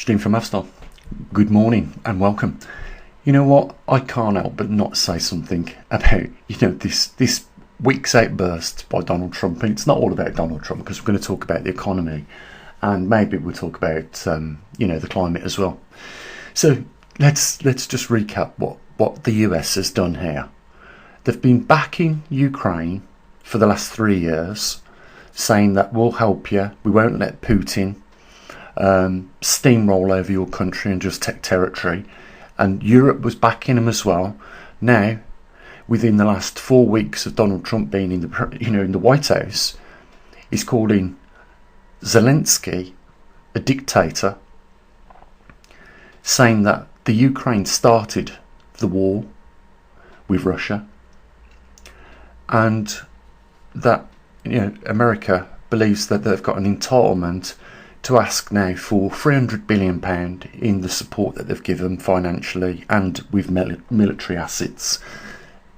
Stream from Avstar. Good morning and welcome. You know what? I can't help but not say something about, this week's outburst by Donald Trump. And it's not all about Donald Trump, because we're going to talk about the economy and maybe we'll talk about, the climate as well. So let's just recap what the US has done here. They've been backing Ukraine for the last 3 years, saying that we'll help you, we won't let Putin steamroll over your country and just take territory. And Europe was backing him as well. Now, within the last 4 weeks of Donald Trump being in the White House, he's calling Zelensky a dictator, saying that the Ukraine started the war with Russia, and that America believes that they've got an entitlement to ask now for £300 billion in the support that they've given financially and with military assets.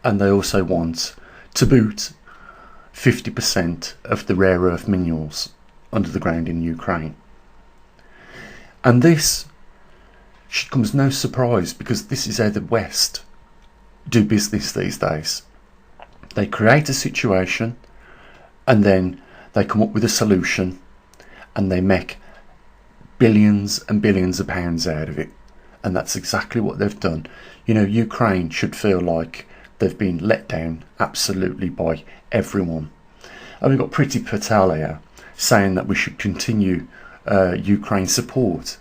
And they also want to boot 50% of the rare earth minerals under the ground in Ukraine. And this should come as no surprise, because this is how the West do business these days. They create a situation and then they come up with a solution and they make billions and billions of pounds out of it. And that's exactly what they've done. Ukraine should feel like they've been let down absolutely by everyone. And we've got Priti Patel here saying that we should continue Ukraine support.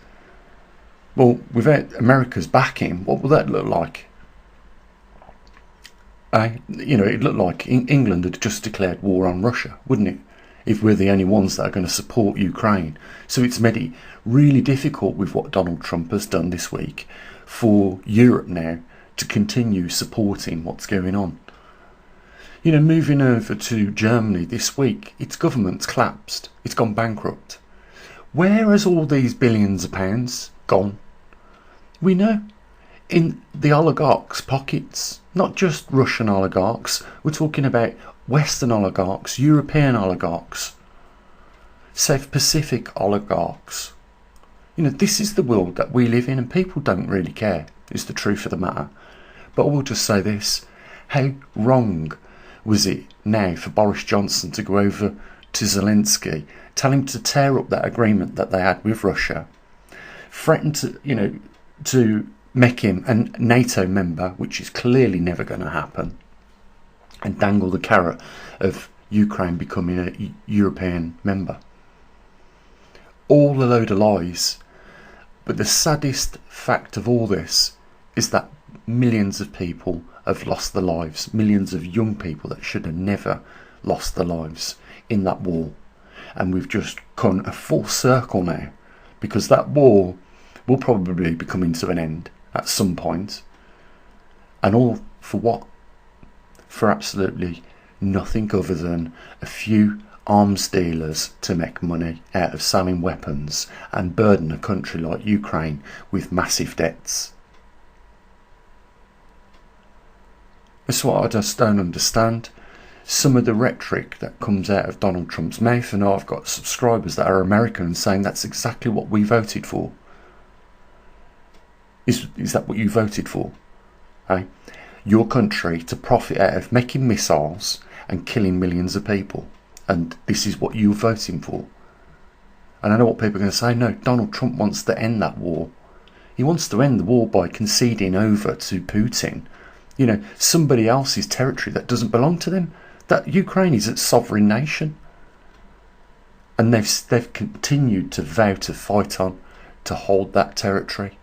Well, without America's backing, what will that look like? It'd look like England had just declared war on Russia, wouldn't it? If we're the only ones that are going to support Ukraine. So it's made it really difficult with what Donald Trump has done this week for Europe now to continue supporting what's going on. Moving over to Germany this week, its government's collapsed. It's gone bankrupt. Where has all these billions of pounds gone? We know. In the oligarchs' pockets, not just Russian oligarchs. We're talking about Western oligarchs, European oligarchs, South Pacific oligarchs. This is the world that we live in, and people don't really care, is the truth of the matter. But I will just say this: how wrong was it now for Boris Johnson to go over to Zelensky, tell him to tear up that agreement that they had with Russia, threaten to make him a NATO member, which is clearly never going to happen, and dangle the carrot of Ukraine becoming a European member. All a load of lies. But the saddest fact of all this is that millions of people have lost their lives. Millions of young people that should have never lost their lives in that war. And we've just come a full circle now, because that war will probably be coming to an end at some point. And all for what? For absolutely nothing other than a few arms dealers to make money out of selling weapons and burden a country like Ukraine with massive debts. That's what I just don't understand. Some of the rhetoric that comes out of Donald Trump's mouth, and I've got subscribers that are American saying that's exactly what we voted for. Is that what you voted for? Eh? Your country to profit out of making missiles and killing millions of people, and this is what you're voting for. And I know what people are going to say. No, Donald Trump wants to end that war. He wants to end the war by conceding over to Putin, somebody else's territory that doesn't belong to them. That Ukraine is a sovereign nation, and they've continued to vow to fight on to hold that territory.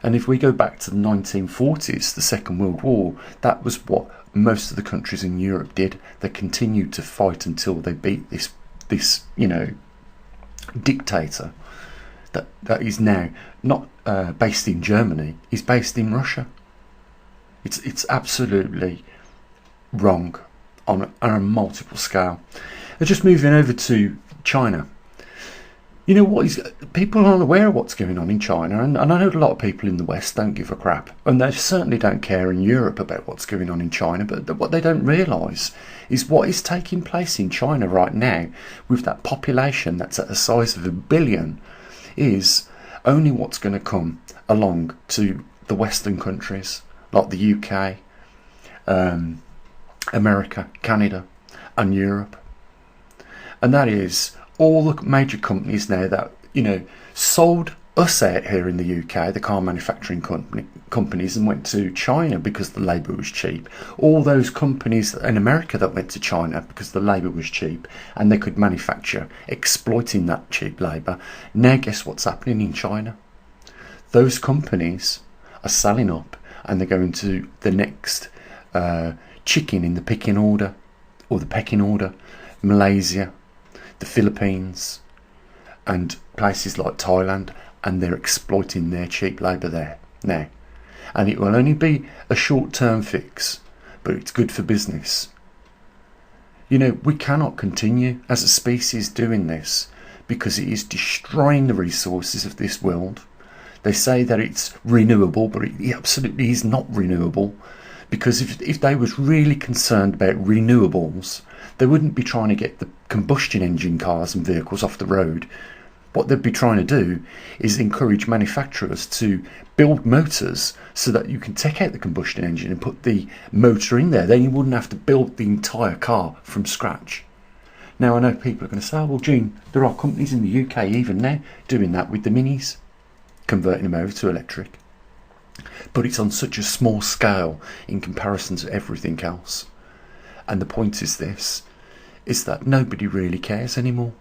And if we go back to the 1940s, the Second World War, that was what most of the countries in Europe did. They continued to fight until they beat this dictator that is now not based in Germany. He's based in Russia. It's absolutely wrong on a multiple scale. And just moving over to China. People aren't aware of what's going on in China, and I know a lot of people in the West don't give a crap, and they certainly don't care in Europe about what's going on in China. But what they don't realise is what is taking place in China right now, with that population that's at the size of 1 billion, is only what's going to come along to the Western countries like the UK, America, Canada and Europe. And that is all the major companies now that, sold us out here in the UK, the car manufacturing companies, and went to China because the labour was cheap. All those companies in America that went to China because the labour was cheap and they could manufacture exploiting that cheap labour. Now guess what's happening in China? Those companies are selling up and they're going to the next chicken in the pecking order, or the pecking order, Malaysia, the Philippines and places like Thailand, and they're exploiting their cheap labour there now. And it will only be a short-term fix, but it's good for business. We cannot continue as a species doing this because it is destroying the resources of this world. They say that it's renewable, but it absolutely is not renewable, because if they was really concerned about renewables, they wouldn't be trying to get the combustion engine cars and vehicles off the road. What they'd be trying to do is encourage manufacturers to build motors so that you can take out the combustion engine and put the motor in there. Then you wouldn't have to build the entire car from scratch. Now I know people are going to say, well, Gene, there are companies in the UK even now doing that with the minis, converting them over to electric. But it's on such a small scale in comparison to everything else. And the point is this, is that nobody really cares anymore.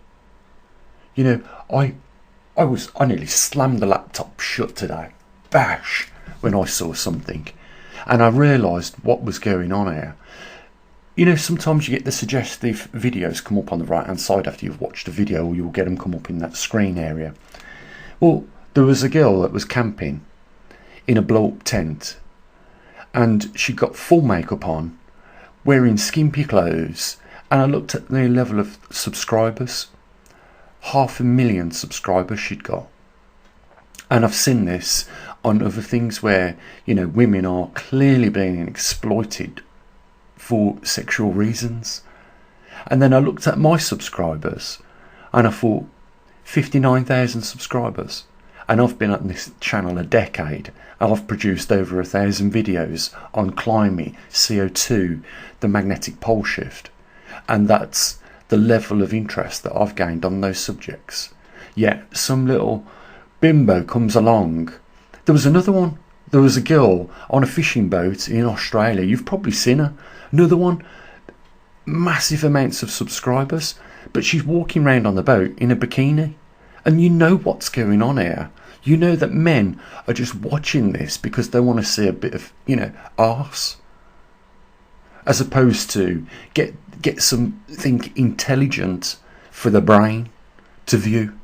I nearly slammed the laptop shut today, bash, when I saw something, and I realised what was going on here. Sometimes you get the suggestive videos come up on the right hand side after you've watched a video, or you'll get them come up in that screen area. Well, there was a girl that was camping in a blow up tent, and she got full makeup on, wearing skimpy clothes, and I looked at the level of subscribers. 500,000 subscribers she'd got. And I've seen this on other things where, women are clearly being exploited for sexual reasons. And then I looked at my subscribers and I thought, 59,000 subscribers. And I've been on this channel a decade. I've produced over 1,000 videos on climate, CO2, the magnetic pole shift. And that's the level of interest that I've gained on those subjects. Yet some little bimbo comes along. There was another one. There was a girl on a fishing boat in Australia. You've probably seen her. Another one. Massive amounts of subscribers. But she's walking around on the boat in a bikini. And you know what's going on here. You know that men are just watching this because they want to see a bit of, arse. As opposed to get something intelligent for the brain to view.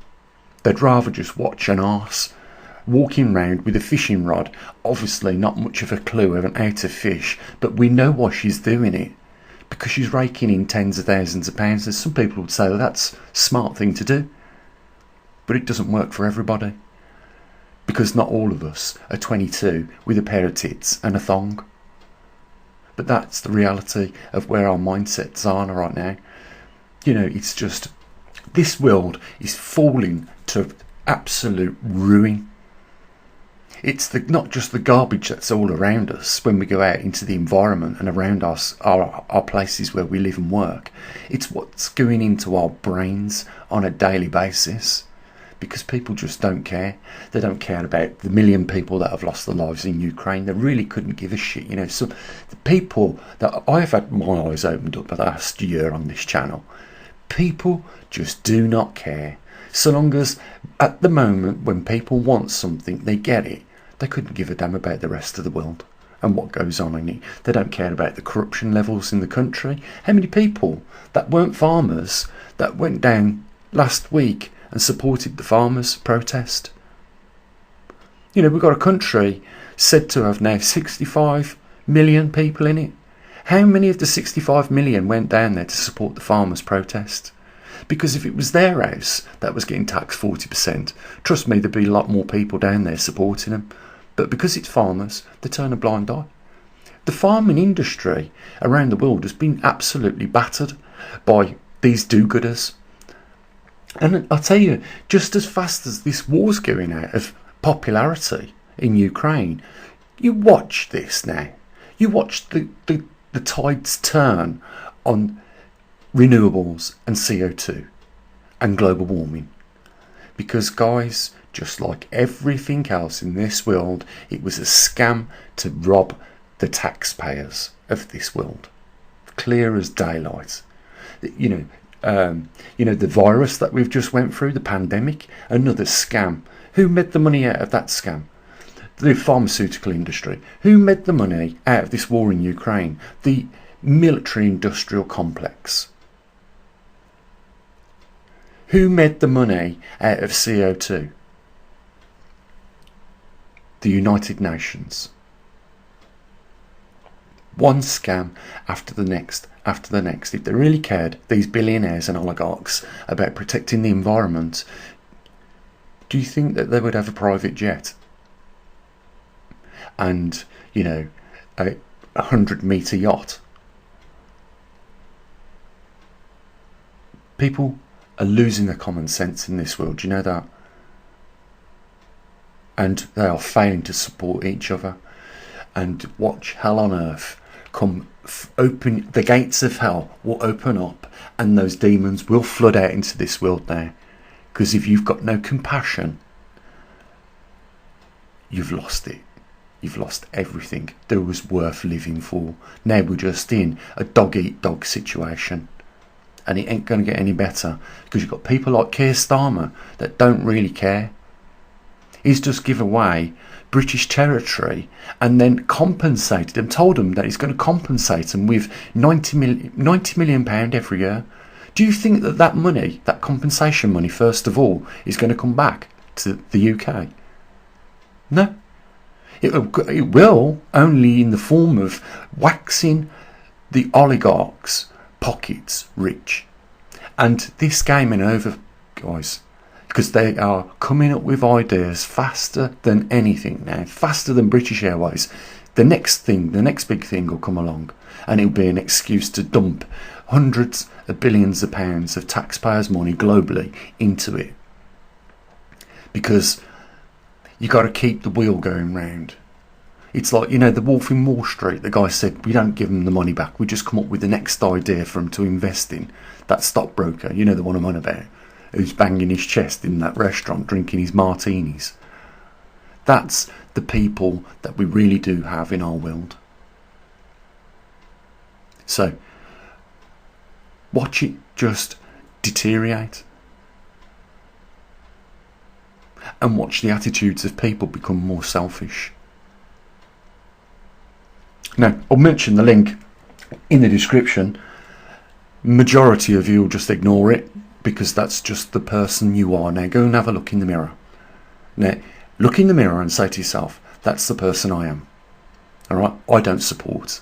They'd rather just watch an arse walking round with a fishing rod, obviously not much of a clue of how to fish, but we know why she's doing it, because she's raking in tens of thousands of pounds. And some people would say that's a smart thing to do, but it doesn't work for everybody, because not all of us are 22 with a pair of tits and a thong. But that's the reality of where our mindsets are right now. It's just, this world is falling to absolute ruin. It's not just the garbage that's all around us when we go out into the environment and around us, our places where we live and work. It's what's going into our brains on a daily basis. Because people just don't care. They don't care about the million people that have lost their lives in Ukraine. They really couldn't give a shit. So the people that I've had my eyes opened up the last year on this channel, people just do not care. So long as at the moment when people want something, they get it. They couldn't give a damn about the rest of the world and what goes on in it. They don't care about the corruption levels in the country. How many people that weren't farmers that went down last week and supported the farmers' protest? We've got a country said to have now 65 million people in it. How many of the 65 million went down there to support the farmers' protest? Because if it was their house that was getting taxed 40%, trust me, there'd be a lot more people down there supporting them. But because it's farmers, they turn a blind eye. The farming industry around the world has been absolutely battered by these do-gooders. And I'll tell you, just as fast as this war's going out of popularity in Ukraine, you watch this now. You watch the tides turn on renewables and CO2 and global warming. Because, guys, just like everything else in this world, it was a scam to rob the taxpayers of this world. Clear as daylight. You know, the virus that we've just went through, the pandemic, another scam. Who made the money out of that scam? The pharmaceutical industry. Who made the money out of this war in Ukraine? The military-industrial complex. Who made the money out of CO2? The United Nations. One scam after the next, after the next. If they really cared, these billionaires and oligarchs, about protecting the environment, do you think that they would have a private jet? And, you know, a 100-metre yacht? People are losing their common sense in this world, do you know that? And they are failing to support each other. And watch hell on earth come open. The gates of hell will open up, and those demons will flood out into this world now. Because if you've got no compassion, you've lost it. You've lost everything that was worth living for. Now we're just in a dog-eat-dog situation. And it ain't going to get any better. Because you've got people like Keir Starmer that don't really care. He's just give away British territory and then compensated them, told them that he's going to compensate them with £90 million every year. Do you think that that money, that compensation money, first of all, is going to come back to the UK? No. It will only in the form of waxing the oligarchs' pockets rich. And this game ain't over, guys. Because they are coming up with ideas faster than anything now, faster than British Airways. The next big thing will come along, and it'll be an excuse to dump hundreds of billions of pounds of taxpayers' money globally into it. Because you got to keep the wheel going round. It's like, you know, the Wolf in Wall Street. The guy said, we don't give them the money back. We just come up with the next idea for them to invest in. That stockbroker, you know the one I'm on about, who's banging his chest in that restaurant drinking his martinis. That's the people that we really do have in our world. So, watch it just deteriorate. And watch the attitudes of people become more selfish. Now, I'll mention the link in the description. Majority of you will just ignore it, because that's just the person you are. Now go and have a look in the mirror. Now look in the mirror and say to yourself, that's the person I am. Alright, I don't support.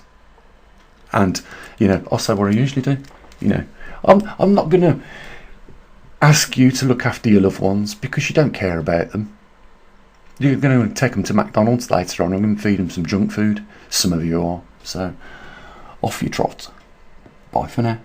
And, you know, I'll say what I usually do. You know, I'm not going to ask you to look after your loved ones because you don't care about them. You're going to take them to McDonald's later on and feed them some junk food. Some of you are. So, off you trot. Bye for now.